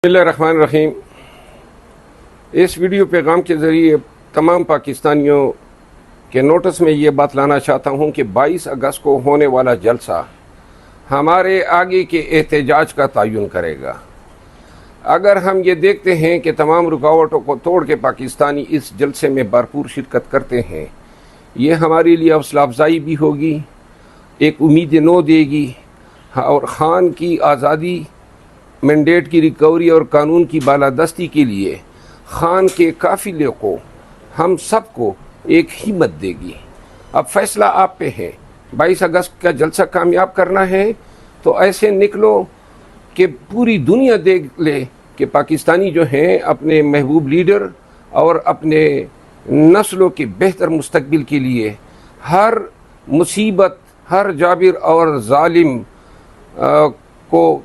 بسم اللہ الرحمن الرحیم۔ اس ویڈیو پیغام کے ذریعے تمام پاکستانیوں کے نوٹس میں یہ بات لانا چاہتا ہوں کہ 22 اگست کو ہونے والا جلسہ ہمارے آگے کے احتجاج کا تعین کرے گا۔ اگر ہم یہ دیکھتے ہیں کہ تمام رکاوٹوں کو توڑ کے پاکستانی اس جلسے میں بھرپور شرکت کرتے ہیں، یہ ہمارے لیے حوصلہ افزائی بھی ہوگی، ایک امید نو دے گی، اور خان کی آزادی، مینڈیٹ کی ریکوری اور قانون کی بالادستی کے لیے خان کے قافلے کو، ہم سب کو ایک ہمت دے گی۔ اب فیصلہ آپ پہ ہے۔ 22 اگست کا جلسہ کامیاب کرنا ہے تو ایسے نکلو کہ پوری دنیا دیکھ لے کہ پاکستانی جو ہیں اپنے محبوب لیڈر اور اپنے نسلوں کے بہتر مستقبل کے لیے ہر مصیبت، ہر جابر اور ظالم کو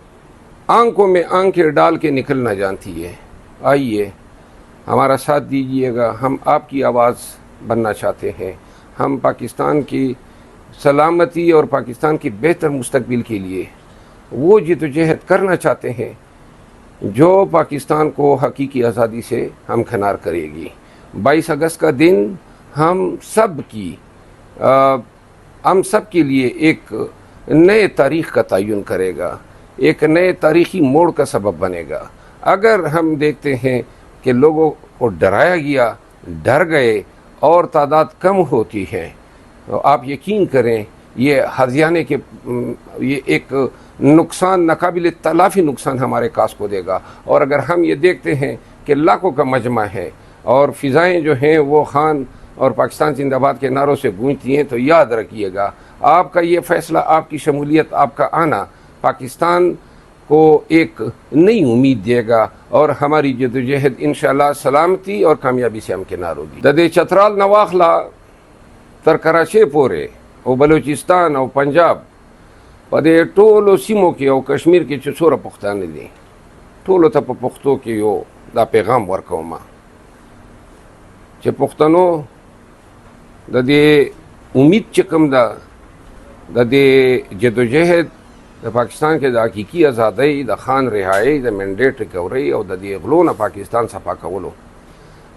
آنکھوں میں آنکھیں ڈال کے نکلنا جانتی ہے۔ آئیے ہمارا ساتھ دیجیے گا، ہم آپ کی آواز بننا چاہتے ہیں۔ ہم پاکستان کی سلامتی اور پاکستان کی بہتر مستقبل کے لیے وہ جدوجہد کرنا چاہتے ہیں جو پاکستان کو حقیقی آزادی سے ہمکنار کرے گی۔ 22 اگست کا دن ہم سب کے لیے ایک نئے تاریخ کا تعین کرے گا، ایک نئے تاریخی موڑ کا سبب بنے گا۔ اگر ہم دیکھتے ہیں کہ لوگوں کو ڈرایا گیا، ڈر گئے اور تعداد کم ہوتی ہے، تو آپ یقین کریں یہ ہرجانے کے یہ ایک نقصان، ناقابل تلافی نقصان ہمارے کاس کو دے گا۔ اور اگر ہم یہ دیکھتے ہیں کہ لاکھوں کا مجمع ہے اور فضائیں جو ہیں وہ خان اور پاکستان زندہ باد کے نعروں سے گونجتی ہیں، تو یاد رکھیے گا آپ کا یہ فیصلہ، آپ کی شمولیت، آپ کا آنا پاکستان کو ایک نئی امید دے گا اور ہماری جدوجہد انشاءاللہ سلامتی اور کامیابی سے ہمکنار ہوگی۔ ددے چترال نواخلا تر کراچی پورے او بلوچستان او پنجاب پدے ټولو سیمو کې او کشمیر کې چې څوره پښتانه دي، ټولو ته په پښتو کې یو دا پیغام ورکوم چې پښتنو د دې امید چې کوم ده، د دې جدوجہد د پاکستان کې د حقیقي ازادۍ، د خان رهایۍ، د مینډیټ ریکورۍ او د دې غلو نه پاکستان صفا کولو،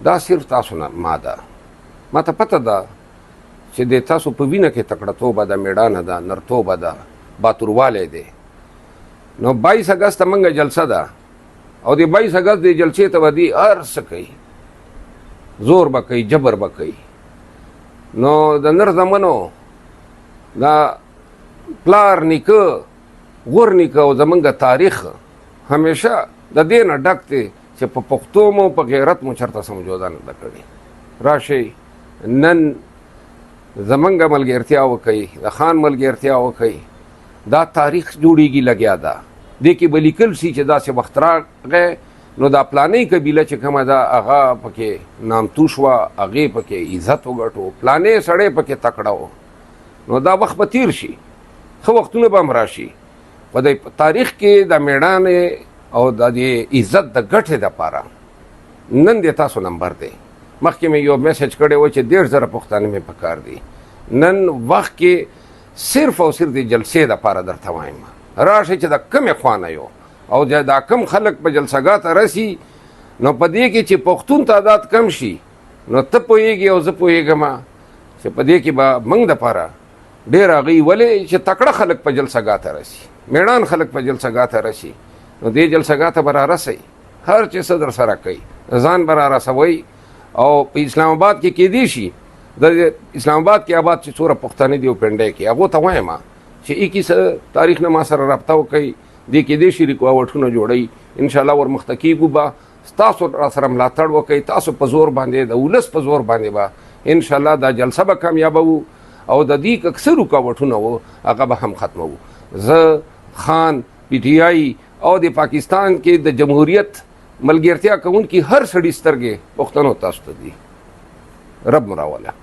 دا صرف تاسو نه ما ده. ما ته پته ده چې د تاسو په وینه کې تکړهتوبه ده، میړانه ده، نرتوبه ده، باتوروالی دی. نو 22 اگست موږ جلسه ده او د 22 اگست د جلسې ته به دی هر څه کوي، زور به کوي، جبر به کوي. نو د نر زمنو دا پلار نیکه، غور نیکه او زمونږ تاریخ همیشه د دې نه ډک دی چې په پښتو مو په غیرت مو چېرته سمجوده نه ده کړې. راشئ نن زمونږ ملګرتیا وکئ، د خان ملګرتیا وکئ، دا تاریخ جوړیږي لګیا ده. دې کې به لیکل شي چې داسې وخت راغی نو دا پلانۍ قبیله چې کومه ده هغه پکې نامتو شوه، هغې پکې عزت وګټو، پلانۍ سړی پکې تکړه و. نو دا وخت به تیر شي، ښه وختونه به هم راشي. په د تاریخ کې د میړانې او د دې عزت د ګټې دپاره نن د تاسو نمبر دی. مخکې مې یو میسج کړی و چې 1.5 پښتانه مې پکار دي. نن وخت کې صرف او صرف د جلسې دپاره درته وایم، راشئ چې د کمې خوا نه یو او دا کم خلک په جلسهګاه ته رسي، نو په دې کې چې پښتون تعداد کم شي نو ته پوهېږې او زه پوهېږم چې په دې کې به موږ دپاره ډېر هغوی ولې چې تکړه خلک په جلسهګاه ته رسي، میړان خلک په جلسهګاه ته رسي، نو دې جلسهګاه ته به رارسئ، هر چې څه در سره کوي ځان به رارسوئ. او په اسلام آباد کې کیدی شي د اسلام آباد کې آباد چې څوره پښتانه دي او پنډۍ کې، هغو ته وایم چې 21 تاریخ نه ما سره رابطه وکئ، دې کیدی شي رکاوټونه جوړئ، انشاءالله ورمخته کیږو به. تاسو را سره ملاتړ وکئ، تاسو په زور باندې، د ولس په زور باندې به انشاءالله دا جلسه به کامیابوو او د دې اکثر رکاوټونه وو هغه به هم ختموو. زه خان، پی ټی آئی او د پاکستان کې د جمهوریت ملګرتیا کوونکي هر سړي سترګې پښتنو تاسو ته دي. رب مراوله.